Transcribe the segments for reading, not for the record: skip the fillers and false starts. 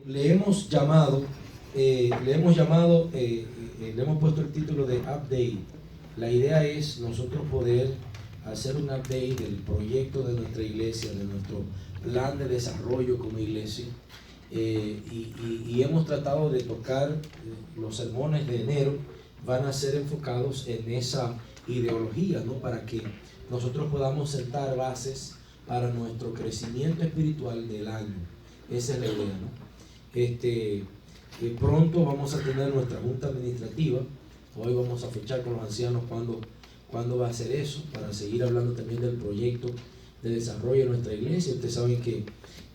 Le hemos llamado, le hemos puesto el título de Update. La idea es nosotros poder hacer un update del proyecto de nuestra iglesia, de nuestro plan de desarrollo como iglesia. Y hemos tratado de tocar los sermones de enero, van a ser enfocados en esa ideología, ¿no? Para que nosotros podamos sentar bases para nuestro crecimiento espiritual del año. Esa es la idea, ¿no? Pronto vamos a tener nuestra junta administrativa. Hoy vamos a fechar con los ancianos cuándo va a ser eso, para seguir hablando también del proyecto de desarrollo de nuestra iglesia. Ustedes saben que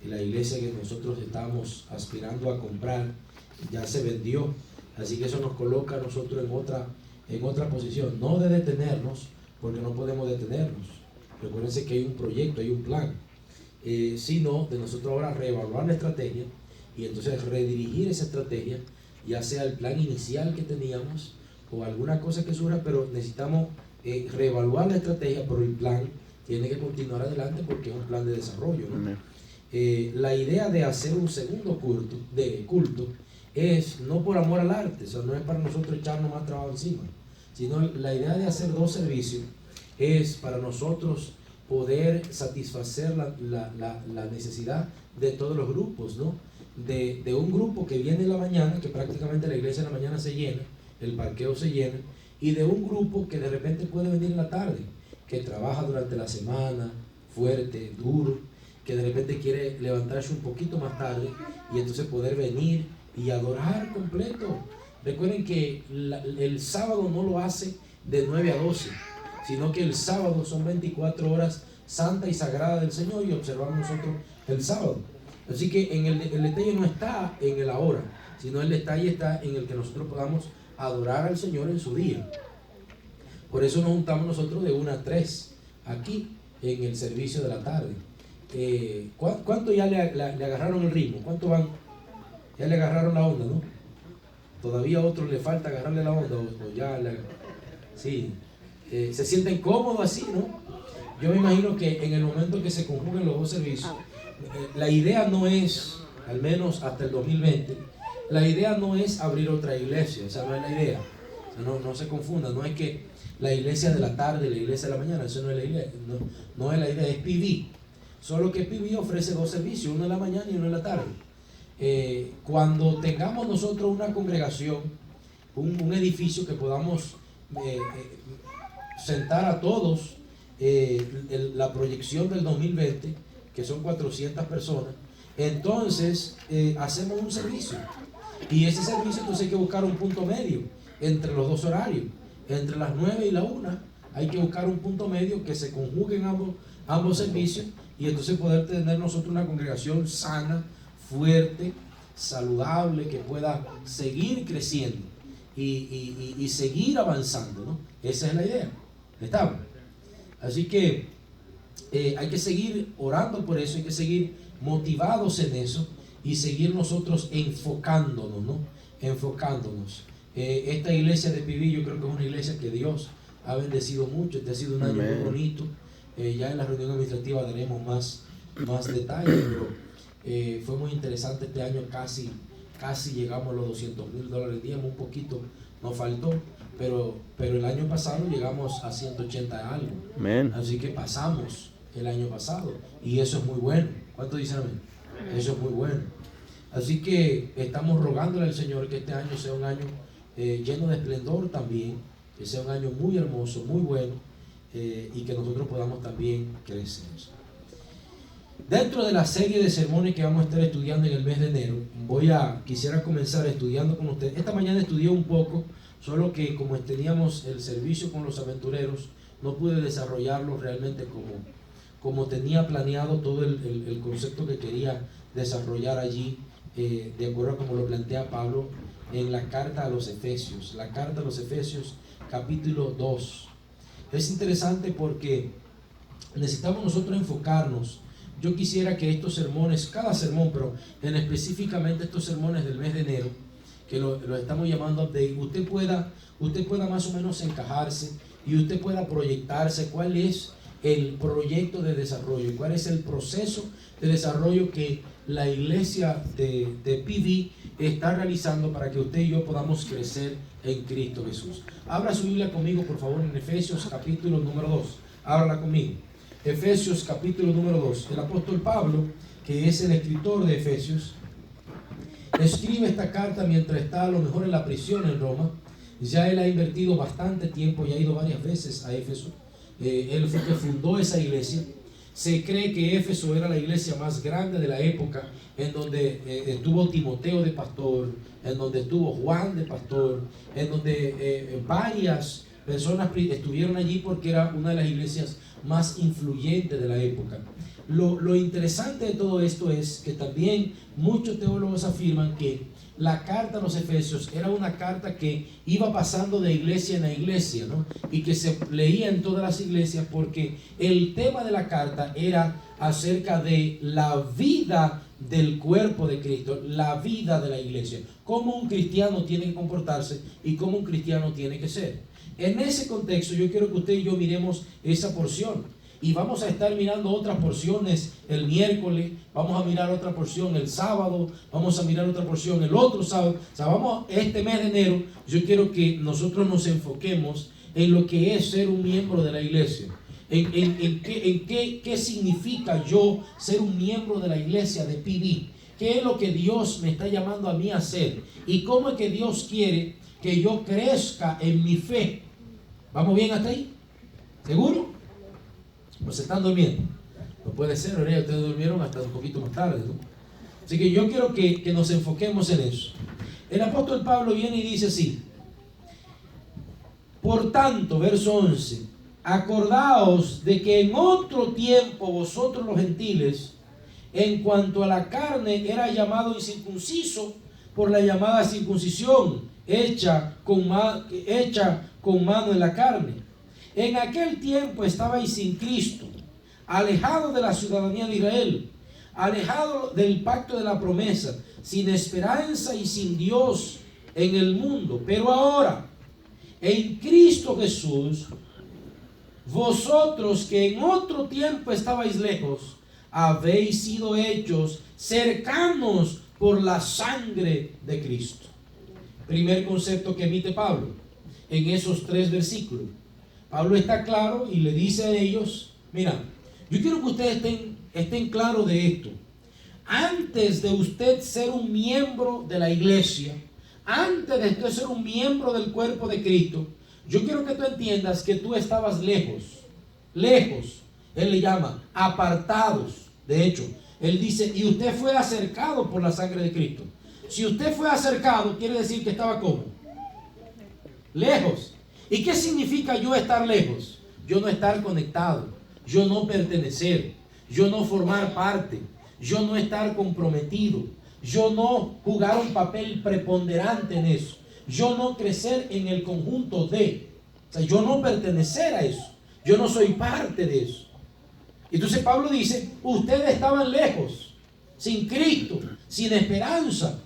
la iglesia que nosotros estamos aspirando a comprar ya se vendió, así que eso nos coloca a nosotros en otra posición, no de detenernos, porque no podemos detenernos. Recuérdense que hay un proyecto, hay un plan, sino de nosotros ahora reevaluar la estrategia y entonces redirigir esa estrategia, ya sea el plan inicial que teníamos o alguna cosa que surja, pero necesitamos reevaluar la estrategia, pero el plan tiene que continuar adelante porque es un plan de desarrollo, ¿no? La idea de hacer un segundo culto es no por amor al arte, o sea, no es para nosotros echarnos más trabajo encima, sino la idea de hacer dos servicios es para nosotros poder satisfacer la necesidad de todos los grupos, ¿no? De un grupo que viene en la mañana, que prácticamente la iglesia en la mañana se llena, el parqueo se llena, y de un grupo que de repente puede venir en la tarde, que trabaja durante la semana, fuerte, duro, que de repente quiere levantarse un poquito más tarde y entonces poder venir y adorar completo. Recuerden que el sábado no lo hace de 9 a 12, sino que el sábado son 24 horas santa y sagrada del Señor y observamos nosotros el sábado. Así que el detalle no está en el ahora, sino el detalle está en el que nosotros podamos adorar al Señor en su día. Por eso nos juntamos nosotros de 1 a 3 aquí en el servicio de la tarde. ¿Cuánto ya le agarraron el ritmo? ¿Cuánto van? Ya le agarraron la onda, ¿no? Todavía a otros le falta agarrarle la onda o ya sí. Se sienten cómodos así, ¿no? Yo me imagino que en el momento que se conjuguen los dos servicios, la idea no es, al menos hasta el 2020, la idea no es abrir otra iglesia, esa no es la idea. O sea, no se confunda, no es que la iglesia de la tarde y la iglesia de la mañana, eso no es la idea, no es la idea, es PV. Solo que PV ofrece dos servicios, uno en la mañana y uno en la tarde. Cuando tengamos nosotros una congregación, un edificio que podamos sentar a todos, la proyección del 2020, que son 400 personas, entonces hacemos un servicio, y ese servicio entonces hay que buscar un punto medio entre los dos horarios, entre las 9 y la 1 hay que buscar un punto medio que se conjuguen ambos servicios, y entonces poder tener nosotros una congregación sana, fuerte, saludable, que pueda seguir creciendo y seguir avanzando, ¿no? Esa es la idea. ¿Estamos? Así que hay que seguir orando por eso, hay que seguir motivados en eso y seguir nosotros enfocándonos, ¿no? Enfocándonos. Esta iglesia de Piví, yo creo que es una iglesia que Dios ha bendecido mucho. Este ha sido un año muy bonito. Ya en la reunión administrativa daremos más detalles, pero fue muy interesante este año. Casi llegamos a los $200,000 días, un poquito nos faltó, pero el año pasado llegamos a 180 algo. Amén. Así que pasamos el año pasado y eso es muy bueno. ¿Cuánto dicen amén? Eso es muy bueno. Así que estamos rogándole al Señor que este año sea un año lleno de esplendor también, que sea un año muy hermoso, muy bueno, y que nosotros podamos también crecer. Dentro de la serie de sermones que vamos a estar estudiando en el mes de enero, quisiera comenzar estudiando con ustedes. Esta mañana estudié un poco, solo que como teníamos el servicio con los aventureros, no pude desarrollarlo realmente como tenía planeado todo el concepto que quería desarrollar allí, de acuerdo a como lo plantea Pablo en la carta a los Efesios. La carta a los Efesios, capítulo 2. Es interesante porque necesitamos nosotros enfocarnos. Yo quisiera que estos sermones, cada sermón, pero específicamente estos sermones del mes de enero, que lo estamos llamando update, usted pueda más o menos encajarse y usted pueda proyectarse cuál es el proyecto de desarrollo, cuál es el proceso de desarrollo que la iglesia de PV está realizando para que usted y yo podamos crecer en Cristo Jesús. Abra su Biblia conmigo, por favor, en Efesios capítulo número 2. Ábrala conmigo. Efesios capítulo número 2. El apóstol Pablo, que es el escritor de Efesios, escribe esta carta mientras está a lo mejor en la prisión en Roma. Ya él ha invertido bastante tiempo y ha ido varias veces a Éfeso. Él fue que fundó esa iglesia. Se cree que Éfeso era la iglesia más grande de la época, en donde estuvo Timoteo de pastor, en donde estuvo Juan de pastor, en donde varias personas estuvieron allí porque era una de las iglesias más influyentes de la época. Lo interesante de todo esto es que también muchos teólogos afirman que la carta a los Efesios era una carta que iba pasando de iglesia en iglesia, ¿no? Y que se leía en todas las iglesias porque el tema de la carta era acerca de la vida del cuerpo de Cristo, la vida de la iglesia, cómo un cristiano tiene que comportarse y cómo un cristiano tiene que ser. En ese contexto yo quiero que usted y yo miremos esa porción. Y vamos a estar mirando otras porciones el miércoles, vamos a mirar otra porción el sábado, vamos a mirar otra porción el otro sábado. O sea, este mes de enero, yo quiero que nosotros nos enfoquemos en lo que es ser un miembro de la iglesia. En qué significa yo ser un miembro de la iglesia de PV. ¿Qué es lo que Dios me está llamando a mí a hacer? Y cómo es que Dios quiere que yo crezca en mi fe. ¿Vamos bien hasta ahí? ¿Seguro? ¿O se están durmiendo? No puede ser, ¿verdad? Ustedes durmieron hasta un poquito más tarde, ¿no? Así que yo quiero que nos enfoquemos en eso. El apóstol Pablo viene y dice así: por tanto, verso 11, acordaos de que en otro tiempo vosotros los gentiles, en cuanto a la carne, era llamado incircunciso por la llamada circuncisión, hecha con mano en la carne. En aquel tiempo estabais sin Cristo, alejados de la ciudadanía de Israel, alejados del pacto de la promesa, sin esperanza y sin Dios en el mundo. Pero ahora, en Cristo Jesús, vosotros que en otro tiempo estabais lejos, habéis sido hechos cercanos por la sangre de Cristo. Primer concepto que emite Pablo en esos 3 versículos. Pablo está claro y le dice a ellos: mira, yo quiero que ustedes estén claros de esto. Antes de usted ser un miembro de la iglesia, antes de usted ser un miembro del cuerpo de Cristo, yo quiero que tú entiendas que tú estabas lejos. Él le llama apartados. De hecho, él dice, y usted fue acercado por la sangre de Cristo. Si usted fue acercado, quiere decir que estaba ¿cómo? Lejos. ¿Y qué significa yo estar lejos? Yo no estar conectado, yo no pertenecer, yo no formar parte, yo no estar comprometido, yo no jugar un papel preponderante en eso, yo no crecer en el conjunto de, o sea, yo no pertenecer a eso, yo no soy parte de eso. Entonces Pablo dice, ustedes estaban lejos, sin Cristo, sin esperanza,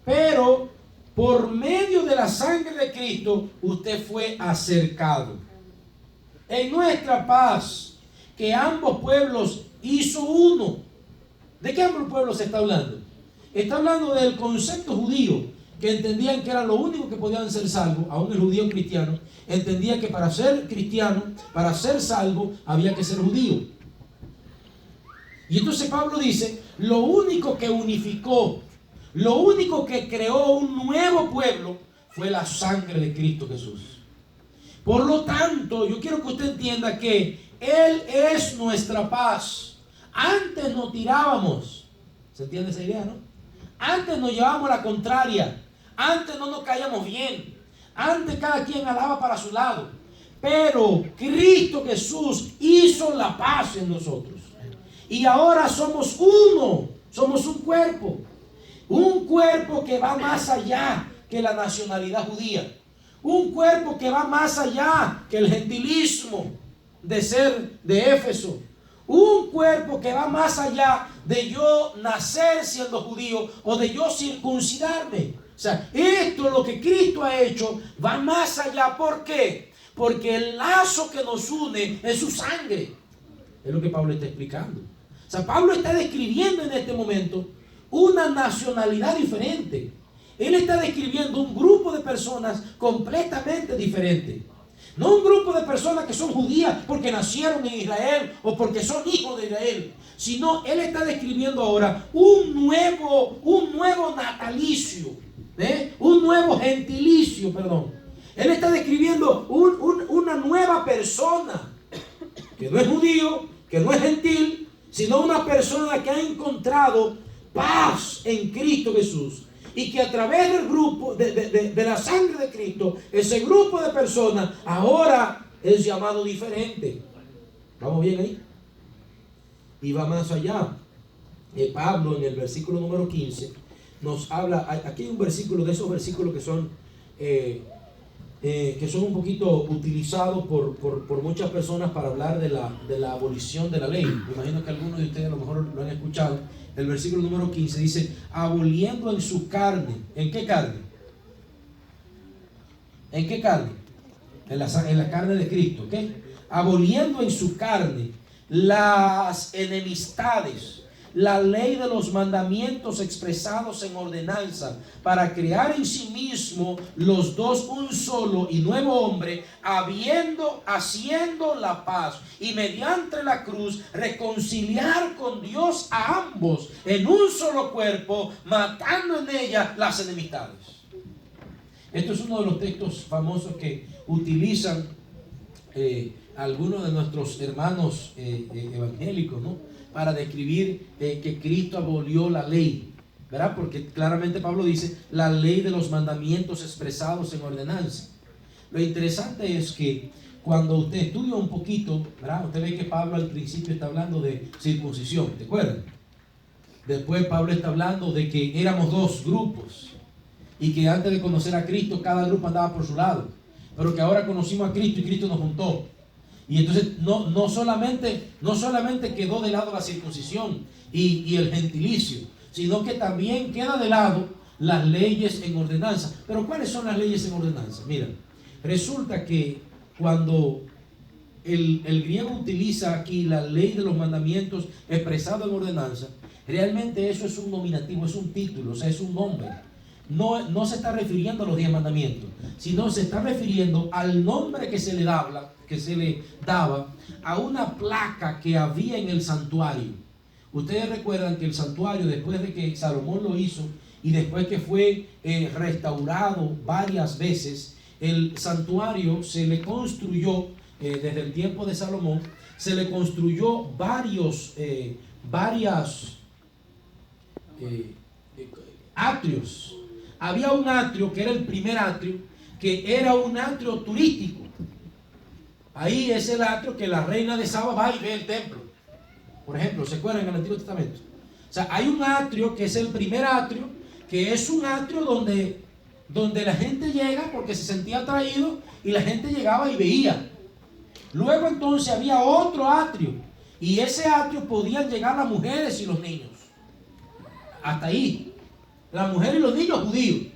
pero por medio de la sangre de Cristo, usted fue acercado. En nuestra paz, que ambos pueblos hizo uno. ¿De qué ambos pueblos se está hablando? Está hablando del concepto judío, que entendían que era lo único que podían ser salvos. Aún el judío cristiano entendía que para ser cristiano, para ser salvo, había que ser judío. Y entonces Pablo dice, lo único que unificó, lo único que creó un nuevo pueblo fue la sangre de Cristo Jesús. Por lo tanto, yo quiero que usted entienda que Él es nuestra paz. Antes nos tirábamos. ¿Se entiende esa idea, no? Antes nos llevábamos la contraria. Antes no nos caíamos bien. Antes cada quien alaba para su lado. Pero Cristo Jesús hizo la paz en nosotros. Y ahora somos uno. Somos un cuerpo. Un cuerpo que va más allá que la nacionalidad judía. Un cuerpo que va más allá que el gentilismo de ser de Éfeso. Un cuerpo que va más allá de yo nacer siendo judío o de yo circuncidarme. O sea, esto, lo que Cristo ha hecho, va más allá. ¿Por qué? Porque el lazo que nos une es su sangre. Es lo que Pablo está explicando. O sea, Pablo está describiendo en este momento una nacionalidad diferente. Él está describiendo un grupo de personas completamente diferente. No un grupo de personas que son judías porque nacieron en Israel o porque son hijos de Israel, sino él está describiendo ahora un nuevo natalicio, un nuevo gentilicio, perdón. Él está describiendo una nueva persona que no es judío, que no es gentil, sino una persona que ha encontrado paz en Cristo Jesús. Y que a través del grupo, de la sangre de Cristo, ese grupo de personas ahora es llamado diferente. ¿Vamos bien ahí? Y va más allá. Pablo en el versículo número 15 nos habla, aquí hay un versículo de esos versículos que son un poquito utilizados por muchas personas para hablar de la abolición de la ley. Me imagino que algunos de ustedes a lo mejor lo han escuchado. El versículo número 15 dice, aboliendo en su carne. ¿En qué carne? ¿En qué carne? En la carne de Cristo, ¿ok? Aboliendo en su carne las enemistades, la ley de los mandamientos expresados en ordenanza, para crear en sí mismo los dos un solo y nuevo hombre, haciendo la paz, y mediante la cruz reconciliar con Dios a ambos en un solo cuerpo, matando en ella las enemistades. Esto es uno de los textos famosos que utilizan algunos de nuestros hermanos evangélicos, ¿no? Para describir que Cristo abolió la ley, ¿verdad? Porque claramente Pablo dice la ley de los mandamientos expresados en ordenanza. Lo interesante es que cuando usted estudia un poquito, ¿verdad? Usted ve que Pablo al principio está hablando de circuncisión, ¿te acuerdan? Después Pablo está hablando de que éramos dos grupos y que antes de conocer a Cristo cada grupo andaba por su lado, pero que ahora conocimos a Cristo y Cristo nos juntó. Y entonces no solamente quedó de lado la circuncisión y el gentilicio, sino que también queda de lado las leyes en ordenanza. Pero ¿cuáles son las leyes en ordenanza? Mira, resulta que cuando el griego utiliza aquí la ley de los mandamientos expresado en ordenanza, realmente eso es un nominativo, es un título, o sea, es un nombre. No se está refiriendo a los 10 mandamientos, sino se está refiriendo al nombre que se le daba a una placa que había en el santuario. Ustedes recuerdan que el santuario, después de que Salomón lo hizo y después que fue restaurado varias veces, el santuario se le construyó desde el tiempo de Salomón, se le construyó varios atrios. Había un atrio que era el primer atrio, que era un atrio turístico. Ahí es el atrio que la reina de Saba va y ve el templo. Por ejemplo, ¿se acuerdan en el Antiguo Testamento? O sea, hay un atrio que es el primer atrio, que es un atrio donde la gente llega porque se sentía atraído y la gente llegaba y veía. Luego entonces había otro atrio, y ese atrio podían llegar las mujeres y los niños. Hasta ahí. La mujer y los niños judíos.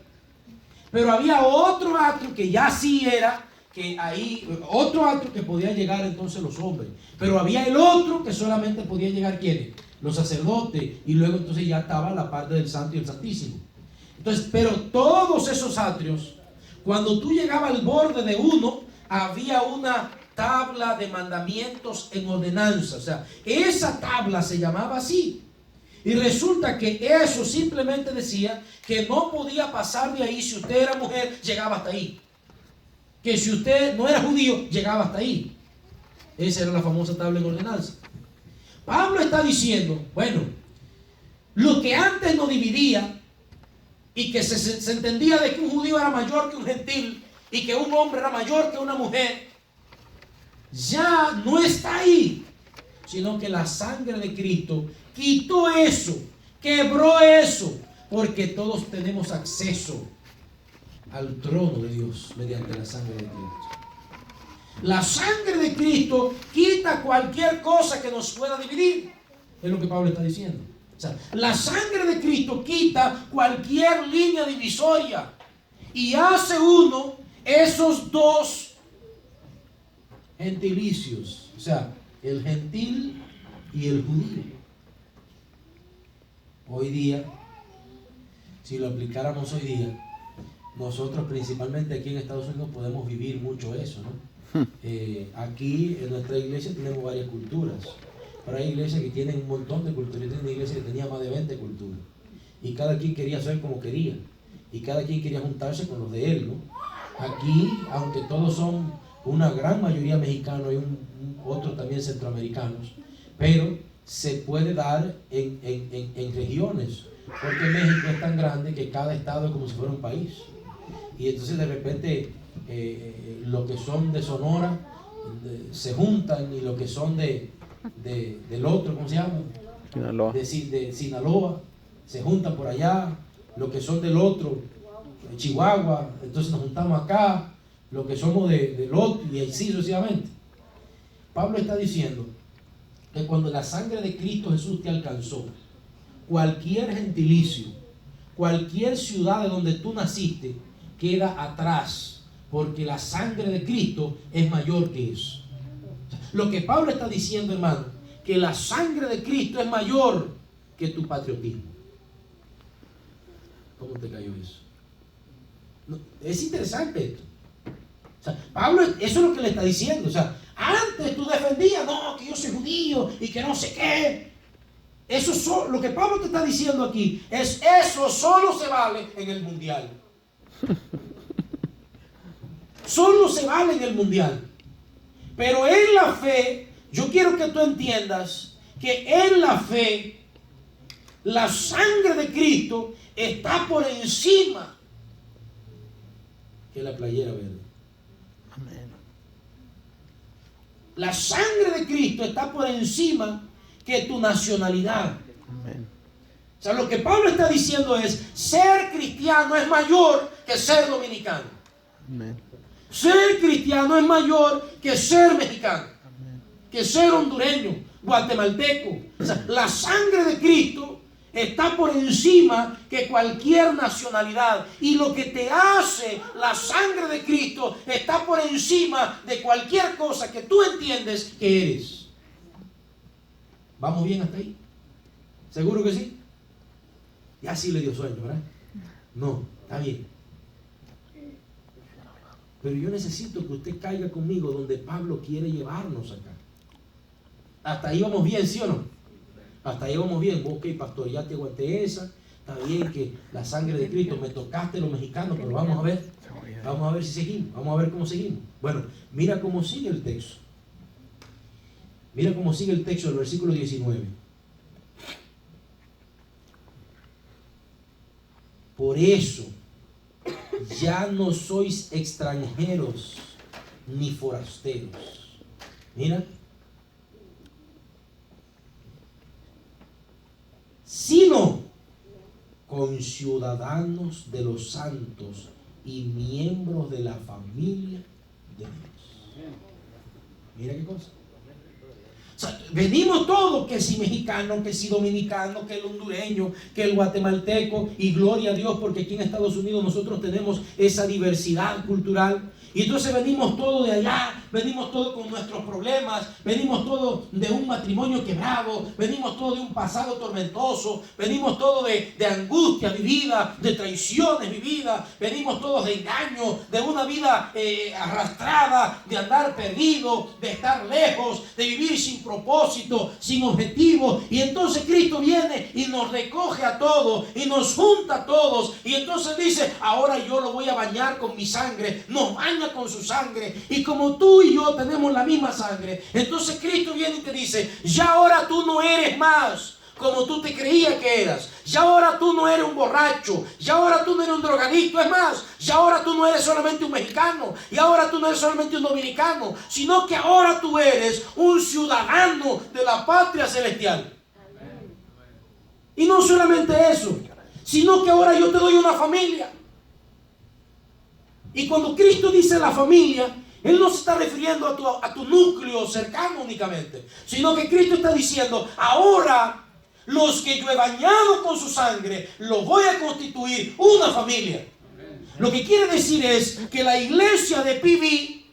Pero había otro atrio que ya sí era, que ahí, otro atrio que podía llegar entonces los hombres. Pero había el otro que solamente podía llegar ¿quiénes? Los sacerdotes. Y luego entonces ya estaba la parte del santo y el santísimo. Entonces, pero todos esos atrios, cuando tú llegabas al borde de uno, había una tabla de mandamientos en ordenanza. O sea, esa tabla se llamaba así. Y resulta que eso simplemente decía que no podía pasar de ahí. Si usted era mujer, llegaba hasta ahí. Que si usted no era judío, llegaba hasta ahí. Esa era la famosa tabla en ordenanza. Pablo está diciendo, bueno, lo que antes nos dividía y que se entendía de que un judío era mayor que un gentil y que un hombre era mayor que una mujer, ya no está ahí, sino que la sangre de Cristo quitó eso, quebró eso, porque todos tenemos acceso al trono de Dios mediante la sangre de Cristo. La sangre de Cristo quita cualquier cosa que nos pueda dividir, es lo que Pablo está diciendo. O sea, la sangre de Cristo quita cualquier línea divisoria y hace uno esos dos gentilicios, o sea, el gentil y el judío. hoy día, si lo aplicáramos hoy día, nosotros principalmente aquí en Estados Unidos podemos vivir mucho eso, ¿no? Aquí en nuestra iglesia tenemos varias culturas, pero hay iglesias que tienen un montón de culturas. Yo tenía una iglesia que tenía más de 20 culturas, y cada quien quería ser como quería, y cada quien quería juntarse con los de él, ¿no? Aquí, aunque todos son una gran mayoría mexicanos y otros también centroamericanos, pero se puede dar en regiones, porque México es tan grande que cada estado es como si fuera un país. Y entonces de repente los que son de Sonora se juntan, y los que son del otro, ¿cómo se llama? Sinaloa. De Sinaloa, se juntan por allá. Los que son del otro, de Chihuahua, entonces nos juntamos acá. Los que somos del otro, y así sucesivamente. Pablo está diciendo que cuando la sangre de Cristo Jesús te alcanzó, cualquier gentilicio, cualquier ciudad de donde tú naciste, queda atrás, porque la sangre de Cristo es mayor que eso. Lo que Pablo está diciendo, hermano, que la sangre de Cristo es mayor que tu patriotismo. ¿Cómo te cayó eso? No, es interesante esto. O sea, Pablo, eso es lo que le está diciendo. O sea, antes tú defendías, no, que yo soy judío y que no sé qué. Eso lo que Pablo te está diciendo aquí es: eso solo se vale en el mundial. Solo se vale en el mundial. Pero en la fe, yo quiero que tú entiendas que en la fe, la sangre de Cristo está por encima que la playera verde. Amén. La sangre de Cristo está por encima que tu nacionalidad. Amén. O sea, lo que Pablo está diciendo es: ser cristiano es mayor que ser dominicano. Amén. Ser cristiano es mayor que ser mexicano, que ser hondureño, guatemalteco. O sea, la sangre de Cristo está por encima que cualquier nacionalidad. Y lo que te hace la sangre de Cristo está por encima de cualquier cosa que tú entiendes que eres. ¿Vamos bien hasta ahí? ¿Seguro que sí? Ya sí le dio sueño, ¿verdad? No, está bien. Pero yo necesito que usted caiga conmigo donde Pablo quiere llevarnos acá. Hasta ahí vamos bien, ¿sí o no? Hasta ahí vamos bien. Ok, pastor, ya te aguanté esa. Está bien que la sangre de Cristo, me tocaste los mexicanos, pero vamos a ver. Vamos a ver si seguimos. Vamos a ver cómo seguimos. Bueno, mira cómo sigue el texto. Mira cómo sigue el texto del versículo 19. Por eso, ya no sois extranjeros ni forasteros. Mira. Sino conciudadanos de los santos y miembros de la familia de Dios. Mira qué cosa. O sea, venimos todos, que si mexicano, que si dominicano, que el hondureño, que el guatemalteco, y gloria a Dios porque aquí en Estados Unidos nosotros tenemos esa diversidad cultural. Y entonces venimos todos de allá, venimos todos con nuestros problemas, venimos todos de un matrimonio quebrado, venimos todos de un pasado tormentoso, venimos todos de angustia vivida, de traiciones vividas, venimos todos de engaño, de una vida arrastrada, de andar perdido, de estar lejos, de vivir sin propósito, sin objetivo. Y entonces Cristo viene y nos recoge a todos y nos junta a todos, y entonces dice: ahora yo lo voy a bañar con mi sangre. Nos baña con su sangre, y como tú y yo tenemos la misma sangre, entonces Cristo viene y te dice: ya ahora tú no eres más como tú te creías que eras. Ya ahora tú no eres un borracho, ya ahora tú no eres un drogadicto. Es más, ya ahora tú no eres solamente un mexicano, y ahora tú no eres solamente un dominicano, sino que ahora tú eres un ciudadano de la patria celestial. Y no solamente eso, sino que ahora yo te doy una familia. Y cuando Cristo dice la familia, Él no se está refiriendo a tu núcleo cercano únicamente, sino que Cristo está diciendo: ahora los que yo he bañado con su sangre, los voy a constituir una familia. Lo que quiere decir es que la iglesia de PV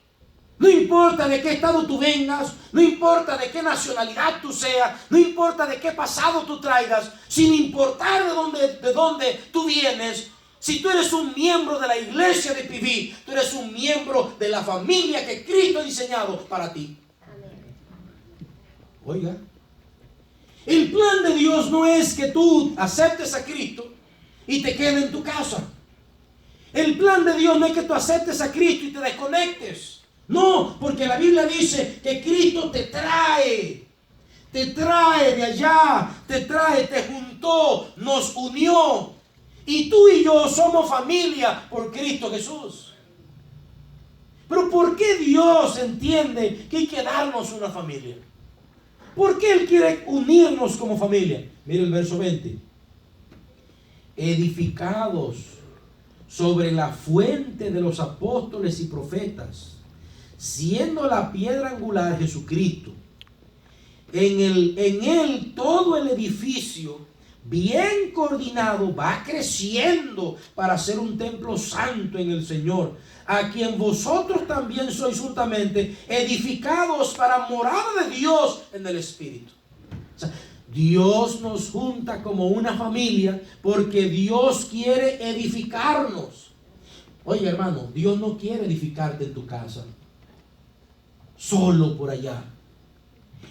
No importa de qué estado tú vengas, no importa de qué nacionalidad tú seas, no importa de qué pasado tú traigas, sin importar de dónde tú vienes. Si tú eres un miembro de la iglesia de Piví, tú eres un miembro de la familia que Cristo ha diseñado para ti. Oiga, el plan de Dios no es que tú aceptes a Cristo y te quedes en tu casa. El plan de Dios no es que tú aceptes a Cristo y te desconectes. No, porque la Biblia dice que Cristo te trae de allá, te juntó, nos unió. Y tú y yo somos familia por Cristo Jesús. Pero ¿por qué Dios entiende que hay que darnos una familia? ¿Por qué Él quiere unirnos como familia? Mira el verso 20. Edificados sobre la fuente de los apóstoles y profetas, siendo la piedra angular Jesucristo. En él todo el edificio, bien coordinado, va creciendo para ser un templo santo en el Señor, a quien vosotros también sois juntamente edificados para morada de Dios en el Espíritu. O sea, Dios nos junta como una familia porque Dios quiere edificarnos. Oye, hermano, Dios no quiere edificarte en tu casa solo por allá.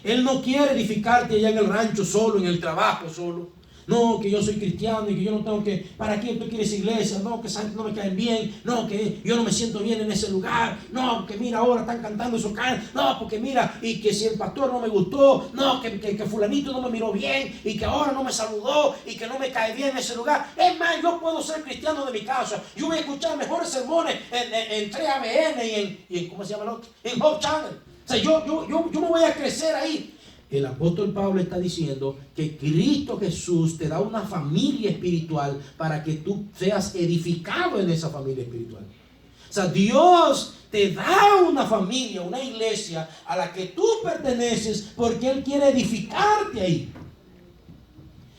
Él no quiere edificarte allá en el rancho solo, en el trabajo solo. No, que yo soy cristiano y que yo no tengo que... ¿Para quién tú quieres iglesia? No, que esa gente no me caen bien. No, que yo no me siento bien en ese lugar. No, que mira, ahora están cantando esos cantos. No, porque mira, y que si el pastor no me gustó. No, que fulanito no me miró bien. Y que ahora no me saludó. Y que no me cae bien en ese lugar. Es más, yo puedo ser cristiano de mi casa. Yo voy a escuchar mejores sermones en 3ABN y en ¿cómo se llama el otro? En Hope Channel. O sea, yo me voy a crecer ahí. El apóstol Pablo está diciendo que Cristo Jesús te da una familia espiritual para que tú seas edificado en esa familia espiritual. O sea, Dios te da una familia, una iglesia a la que tú perteneces porque Él quiere edificarte ahí.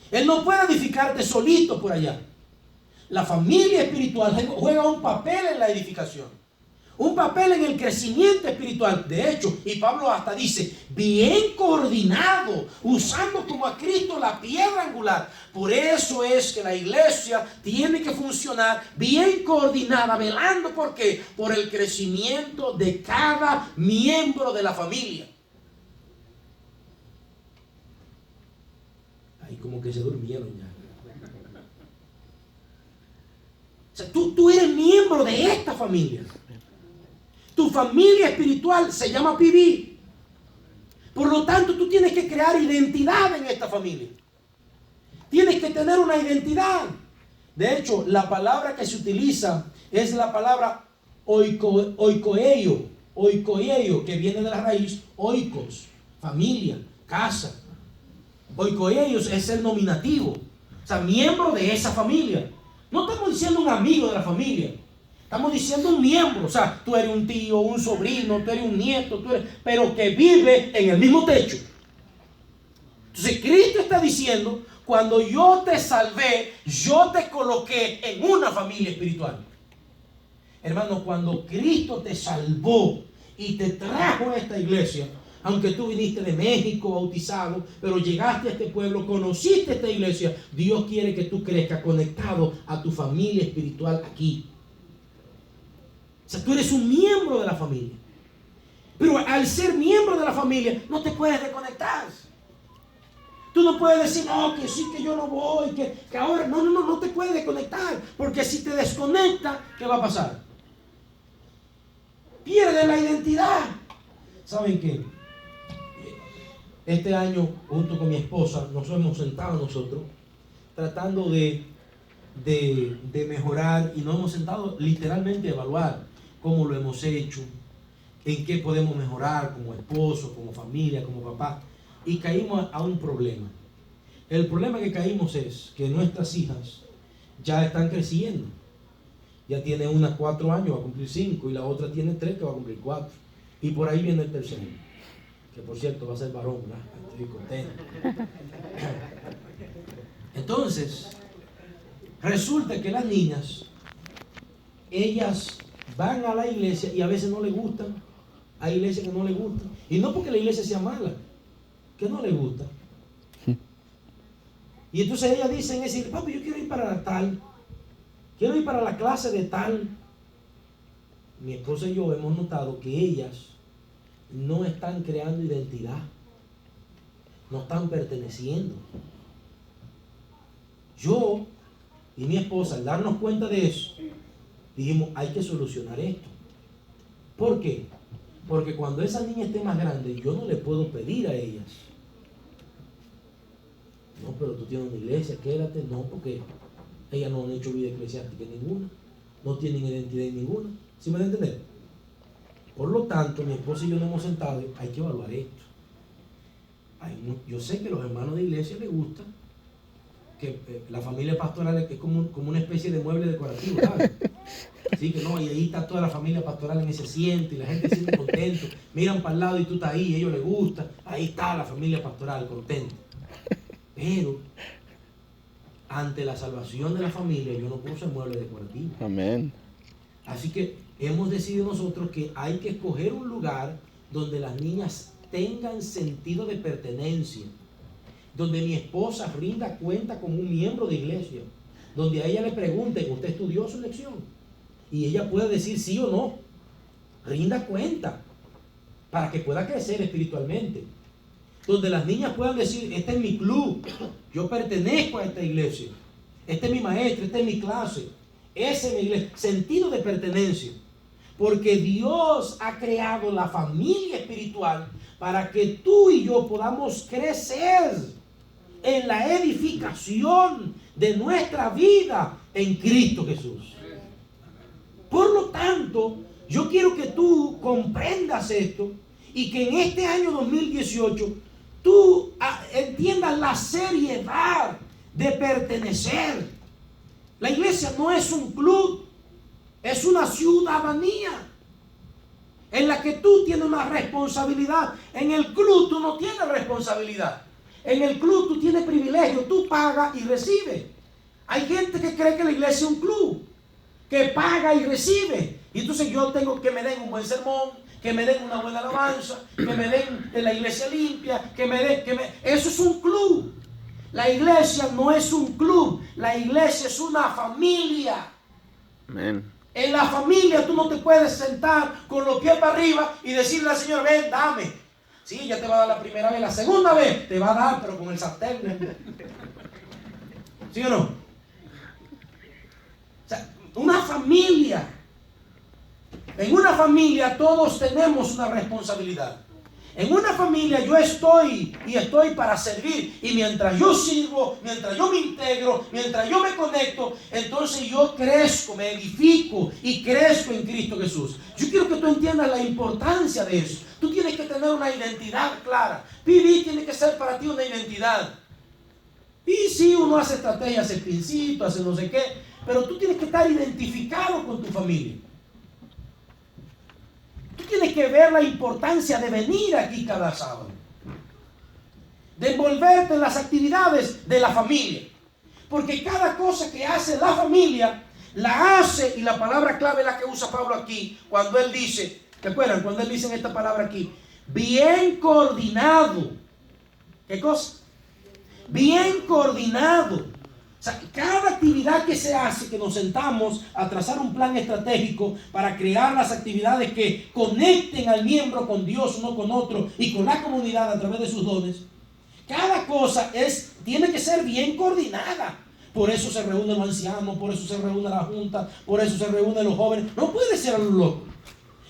Él no puede edificarte solito por allá. La familia espiritual juega un papel en la edificación. Un papel en el crecimiento espiritual. De hecho, y Pablo hasta dice, bien coordinado, usando como a Cristo la piedra angular. Por eso es que la iglesia tiene que funcionar bien coordinada, velando, ¿por qué? Por el crecimiento de cada miembro de la familia. Ahí como que se durmieron ya. O sea, tú eres miembro de esta familia. Tu familia espiritual se llama Piví. Por lo tanto, tú tienes que crear identidad en esta familia. Tienes que tener una identidad. De hecho, la palabra que se utiliza es la palabra oikoeio, que viene de la raíz oikos, familia, casa. Oikoeios es el nominativo. O sea, miembro de esa familia. No estamos diciendo un amigo de la familia. Estamos diciendo un miembro, o sea, tú eres un tío, un sobrino, tú eres un nieto, pero que vive en el mismo techo. Entonces Cristo está diciendo, cuando yo te salvé, yo te coloqué en una familia espiritual. Hermano, cuando Cristo te salvó y te trajo a esta iglesia, aunque tú viniste de México bautizado, pero llegaste a este pueblo, conociste esta iglesia, Dios quiere que tú crezcas conectado a tu familia espiritual aquí. O sea, tú eres un miembro de la familia. Pero al ser miembro de la familia, no te puedes desconectar. Tú no puedes decir, no, que sí, que yo no voy, que ahora, no te puedes desconectar. Porque si te desconectas, ¿qué va a pasar? Pierdes la identidad. ¿Saben qué? Este año, junto con mi esposa, nos hemos sentado nosotros, tratando de mejorar, y nos hemos sentado literalmente a evaluar cómo lo hemos hecho, en qué podemos mejorar como esposo, como familia, como papá. Y caímos a un problema. El problema que caímos es que nuestras hijas ya están creciendo. Ya tiene una 4 años, va a cumplir 5, y la otra tiene 3, que va a cumplir 4. Y por ahí viene el tercero, que por cierto va a ser varón, ¿verdad? Estoy contento. Entonces, resulta que las niñas, ellas van a la iglesia y a veces no les gustan. Hay iglesias que no les gusta. Y no porque la iglesia sea mala, que no les gusta. Y entonces ellas dicen, es decir, papi, yo quiero ir para la tal, quiero ir para la clase de tal. Mi esposa y yo hemos notado que ellas no están creando identidad, no están perteneciendo. Yo y mi esposa, al darnos cuenta de eso, dijimos, hay que solucionar esto. ¿Por qué? Porque cuando esa niña esté más grande, yo no le puedo pedir a ellas, no, pero tú tienes una iglesia, quédate. No, porque ellas no han hecho vida eclesiástica en ninguna, no tienen identidad en ninguna. ¿Sí me van a entender? Por lo tanto, mi esposa y yo nos hemos sentado, hay que evaluar esto. Yo sé que a los hermanos de iglesia les gusta que la familia pastoral es como una especie de mueble decorativo, ¿sabes? Sí, que no, y ahí está toda la familia pastoral en ese asiento y la gente siente contento, miran para el lado y tú estás ahí, a ellos les gusta, ahí está la familia pastoral contenta. Pero ante la salvación de la familia yo no puedo ser mueble decorativo. Amén. Así que hemos decidido nosotros que hay que escoger un lugar donde las niñas tengan sentido de pertenencia, donde mi esposa rinda cuenta como un miembro de iglesia, donde a ella le pregunten, ¿usted estudió su lección? Y ella pueda decir sí o no, rinda cuenta, para que pueda crecer espiritualmente. Donde las niñas puedan decir, este es mi club, yo pertenezco a esta iglesia, este es mi maestro, esta es mi clase, esa es mi iglesia. Sentido de pertenencia. Porque Dios ha creado la familia espiritual para que tú y yo podamos crecer en la edificación de nuestra vida en Cristo Jesús. Por lo tanto, yo quiero que tú comprendas esto y que en este año 2018 tú entiendas la seriedad de pertenecer. La iglesia no es un club, es una ciudadanía en la que tú tienes una responsabilidad. En el club tú no tienes responsabilidad. En el club tú tienes privilegio, tú pagas y recibes. Hay gente que cree que la iglesia es un club, que paga y recibe. Y entonces yo tengo que me den un buen sermón, que me den una buena alabanza, que me den de la iglesia limpia, Eso es un club. La iglesia no es un club, la iglesia es una familia. Amén. En la familia tú no te puedes sentar con los pies para arriba y decirle al Señor, ven, dame. Sí, ya te va a dar la primera vez, la segunda vez te va a dar, pero con el sartén. ¿Sí o no? O sea, una familia. En una familia todos tenemos una responsabilidad. En una familia yo estoy para servir, y mientras yo sirvo, mientras yo me integro, mientras yo me conecto, entonces yo crezco, me edifico y crezco en Cristo Jesús. Yo quiero que tú entiendas la importancia de eso. Tú tienes que tener una identidad clara. Vivir tiene que ser para ti una identidad. Y sí, uno hace estrategias, hace pincito, hace no sé qué, pero tú tienes que estar identificado con tu familia. Tú tienes que ver la importancia de venir aquí cada sábado, de envolverte en las actividades de la familia, porque cada cosa que hace la familia la hace, y la palabra clave es la que usa Pablo aquí cuando él dice, ¿te acuerdan? Cuando él dice en esta palabra aquí, bien coordinado. ¿Qué cosa? Bien coordinado. O sea, cada actividad que se hace, que nos sentamos a trazar un plan estratégico para crear las actividades que conecten al miembro con Dios, uno con otro, y con la comunidad a través de sus dones, cada cosa tiene que ser bien coordinada. Por eso se reúnen los ancianos, por eso se reúne la junta, por eso se reúnen los jóvenes. No puede ser a lo loco.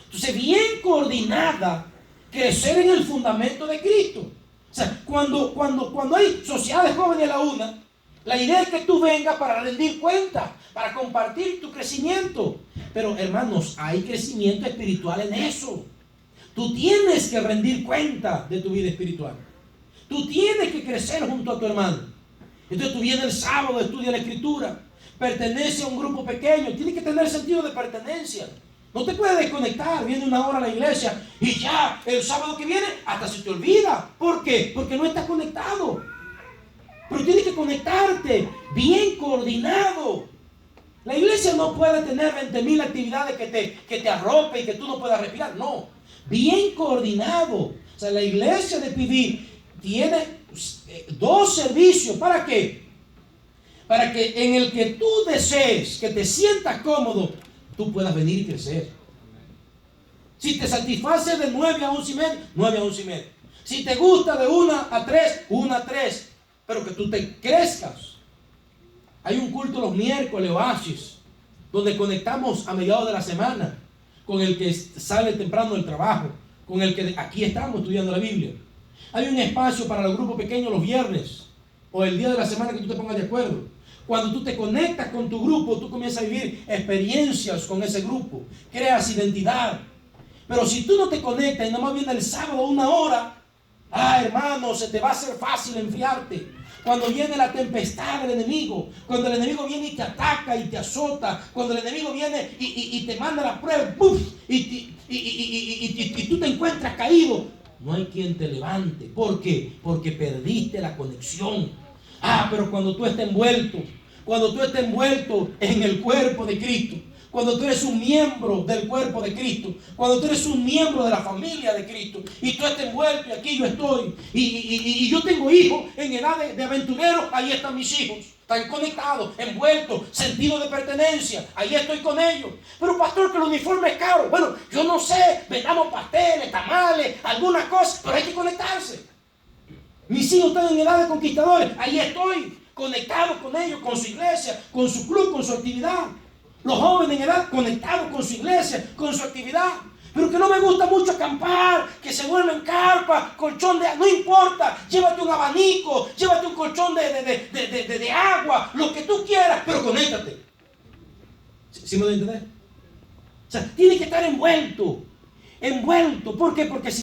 Entonces, bien coordinada, crecer en el fundamento de Cristo. O sea, cuando hay sociedades jóvenes a la una, la idea es que tú vengas para rendir cuenta, para compartir tu crecimiento. Pero hermanos, hay crecimiento espiritual en eso. Tú tienes que rendir cuenta de tu vida espiritual. Tú tienes que crecer junto a tu hermano. Entonces tú vienes el sábado, estudias la escritura, pertenece a un grupo pequeño, tienes que tener sentido de pertenencia. No te puedes desconectar, viene una hora a la iglesia y ya el sábado que viene hasta se te olvida. ¿Por qué? Porque no estás conectado. Pero tienes que conectarte bien coordinado. La iglesia no puede tener 20,000 actividades que te arrope y que tú no puedas respirar. No, bien coordinado. O sea, la iglesia de PD tiene 2 servicios. ¿Para qué? Para que en el que tú desees, que te sientas cómodo, tú puedas venir y crecer. Si te satisface de 9 a 11:30, 9 a 11:30. Si te gusta de 1 a 3, 1 a 3. Pero que tú te crezcas. Hay un culto los miércoles, Oasis, donde conectamos a mediados de la semana con el que sale temprano del trabajo, con el que aquí estamos estudiando la Biblia. Hay un espacio para los grupos pequeños los viernes o el día de la semana que tú te pongas de acuerdo. Cuando tú te conectas con tu grupo, tú comienzas a vivir experiencias con ese grupo, creas identidad. Pero si tú no te conectas y nada más viene el sábado 1 hora, hermano, se te va a hacer fácil enfriarte. Cuando viene la tempestad del enemigo, cuando el enemigo viene y te ataca y te azota, cuando el enemigo viene y te manda la prueba, ¡puf! Y tú te encuentras caído, no hay quien te levante. ¿Por qué? Porque perdiste la conexión. Pero cuando tú estés envuelto en el cuerpo de Cristo, cuando tú eres un miembro del cuerpo de Cristo, cuando tú eres un miembro de la familia de Cristo, y tú estás envuelto, y aquí yo estoy, y yo tengo hijos en edad de aventurero, ahí están mis hijos, están conectados, envueltos, sentido de pertenencia, ahí estoy con ellos. Pero pastor, que el uniforme es caro. Bueno, yo no sé, vendamos pasteles, tamales, algunas cosas, pero hay que conectarse. Mis hijos están en edad de conquistadores, ahí estoy, conectado con ellos, con su iglesia, con su club, con su actividad. Los jóvenes en edad conectados con su iglesia, con su actividad. Pero que no me gusta mucho acampar, que se vuelven carpa, colchón no importa, llévate un abanico, llévate un colchón de agua, lo que tú quieras, pero conéctate. ¿Sí me lo entiendes? O sea, tiene que estar envuelto. ¿Por qué? Porque si